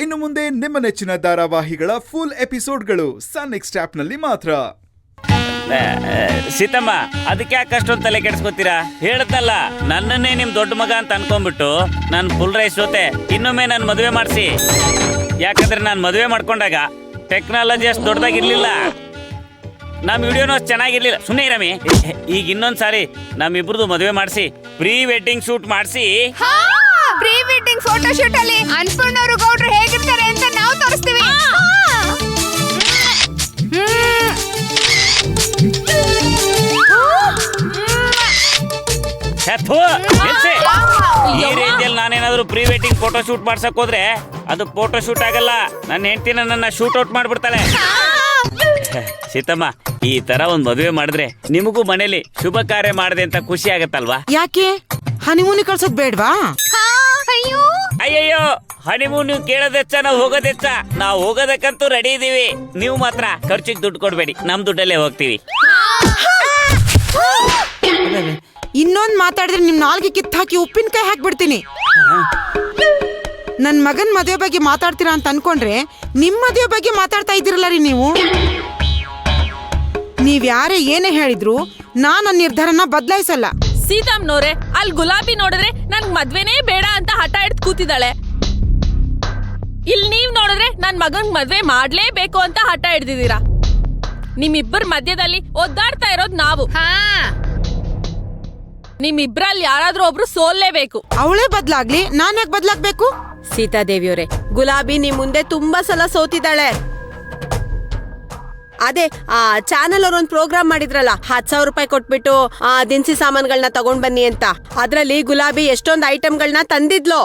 ಇನ್ನು ಮುಂದೆ ನಿಮ್ಮ ನೆಚ್ಚಿನ ಧಾರಾವಾಹಿಗಳ ಫುಲ್ ಎಪಿಸೋಡ್ಗಳು ಸನ್ ನೆಕ್ಸ್ಟ್ ಆಪ್ನಲ್ಲಿ ಮಾತ್ರ. ಸೀತಮ್ಮ, ಅದಕ್ಕೆ ಯಾಕೆ ಅಷ್ಟೊಂದು ತಲೆ ಕೆಡಿಸ್ಕೊತೀರಾ? ಹೇಳ್ದಲ್ಲ, ನನ್ನನ್ನೇ ನಿಮ್ ದೊಡ್ಡ ಮಗ ಅಂತ ಅನ್ಕೊಂಡ್ಬಿಟ್ಟು ನಾನು ಫುಲ್ ರೈಸ್ ಜೊತೆ ಇನ್ನೊಮ್ಮೆ ನಾನು ಮದುವೆ ಮಾಡಿಸಿ. ಯಾಕಂದ್ರೆ ನಾನು ಮದುವೆ ಮಾಡ್ಕೊಂಡಾಗ ಟೆಕ್ನಾಲಜಿ ಅಷ್ಟು ದೊಡ್ಡದಾಗಿರ್ಲಿಲ್ಲ, ನಮ್ಮ ವಿಡಿಯೋನು ಅಷ್ಟು ಚೆನ್ನಾಗಿರ್ಲಿಲ್ಲ. ಸುಮ್ಮನೆ ಇರಮಿ, ಈಗ ಇನ್ನೊಂದ್ಸಾರಿ ನಮ್ಮಿಬ್ರದ್ದು ಮದುವೆ ಮಾಡಿಸಿ ಪ್ರೀ ವೆಡ್ಡಿಂಗ್ ಶೂಟ್ ಮಾಡಿಸಿ. ಪ್ರೀ ವೆಡ್ಡಿಂಗ್ ಫೋಟೋ ಶೂಟ್ ಅಲ್ಲಿ ಅನ್ಪೂರ್ಣವರು ಗೌಡ್ರು ಹೇಗಿರ್ತಾರೆ ಅಂತ ನಾವು ತೋರಿಸ್ತೀವಿ. ಈ ರೇಂಜಲ್ಲಿ ನಾನೇನಾದ್ರೂ ಪ್ರೀ ವೆಡ್ಡಿಂಗ್ ಫೋಟೋ ಶೂಟ್ ಮಾಡ್ಸಕ್ ಹೋದ್ರೆ ಅದು ಫೋಟೋ ಶೂಟ್ ಆಗಲ್ಲ, ನನ್ನ ಹೆಂಡತಿನ ನನ್ನ ಶೂಟ್ ಔಟ್ ಮಾಡ್ಬಿಡ್ತಾಳೆ. ಸೀತಮ್ಮ, ಈ ತರ ಒಂದ್ ಮದುವೆ ಮಾಡಿದ್ರೆ ನಿಮಗೂ ಮನೇಲಿ ಶುಭ ಕಾರ್ಯ ಮಾಡಿದೆ ಅಂತ ಖುಷಿ ಆಗತ್ತಲ್ವಾ? ಯಾಕೆ ಹನಿಮೂನ್ ಕಳ್ಸೋದ್ ಬೇಡ್ವಾ? ಅಯ್ಯಯ್ಯೋ, ಹನಿಮೂನ್ ನೀವು ಕೇಳೋದೆಚ್ಚ, ನಾವು ಹೋಗೋದೆಚ್ಚ. ನಾವು ಹೋಗೋದಕ್ಕಂತೂ ರೆಡಿ ಇದೀವಿ. ನೀವು ಮಾತ್ರ ಖರ್ಚಿಗೆ ದುಡ್ಡು ಕೊಡ್ಬೇಡಿ, ನಮ್ ದುಡ್ಡಲ್ಲೇ ಹೋಗ್ತೀವಿ. ಇನ್ನೊಂದ್ ಮಾತಾಡಿದ್ರೆ ನಿಮ್ ನಾಲ್ಗೆ ಕಿತ್ ಹಾಕಿ ಉಪ್ಪಿನಕಾಯಿ ಹಾಕ್ಬಿಡ್ತೀನಿ. ನನ್ ಮಗನ್ ಮದುವೆ ಬಗ್ಗೆ ಮಾತಾಡ್ತೀರಾ ಅಂತ ಅನ್ಕೊಂಡ್ರೆ ನಿಮ್ ಮದುವೆ ಬಗ್ಗೆ ಮಾತಾಡ್ತಾ ಇದ್ದೀರಲ್ಲ ರೀ ನೀವು. ನೀವ್ ಯಾರೇ ಏನೇ ಹೇಳಿದ್ರು ನಾನ್ ನನ್ನ ನಿರ್ಧಾರನ ಬದಲಾಯಿಸಲ್ಲ. ಸೀತಮ್ಮನವ್ರೆ, ಅಲ್ಲಿ ಗುಲಾಬಿ ನೋಡಿದ್ರೆ ನನ್ ಮದ್ವೆನೇ ಬೇಡ ಅಂತ ಹಠ ಹಿಡ್ದು ಕೂತಿದ್ದಾಳೆ. ಇಲ್ಲಿ ನೀವ್ ನೋಡಿದ್ರೆ ನನ್ ಮಗನ್ ಮದ್ವೆ ಮಾಡ್ಲೇಬೇಕು ಅಂತ ಹಠ ಹಿಡ್ದಿದ್ದೀರಾ. ನಿಮ್ಮಿಬ್ಬರ ಮಧ್ಯದಲ್ಲಿ ಒದ್ದಾಡ್ತಾ ಇರೋದ್ ನಾವು. ನಿಮ್ಮಿಬ್ರಲ್ಲಿ ಯಾರಾದ್ರೂ ಒಬ್ರು ಸೋಲ್ಲೇಬೇಕು. ಅವಳೇ ಬದ್ಲಾಗ್ಲಿ, ನಾನ್ ಯಾಕೆ ಬದ್ಲಾಗ್ಬೇಕು? ಸೀತಾದೇವಿಯವರೇ, ಗುಲಾಬಿ ನಿಮ್ ಮುಂದೆ ತುಂಬಾ ಸಲ ಸೋತಿದ್ದಾಳೆ. ಅದೇ ಆ ಚಾನೆಲ್ ಅವ್ರೊಂದ್ ಪ್ರೋಗ್ರಾಮ್ ಮಾಡಿದ್ರಲ್ಲ, 10,000 ರೂಪಾಯಿ ಕೊಟ್ಬಿಟ್ಟು ದಿನಸಿ ಸಾಮಾನುಗಳನ್ನ ತಗೊಂಡ್ ಬನ್ನಿ ಅಂತ. ಅದ್ರಲ್ಲಿ ಗುಲಾಬಿ ಎಷ್ಟೊಂದು ಐಟಮ್ಗಳನ್ನ ತಂದಿದ್ಲು.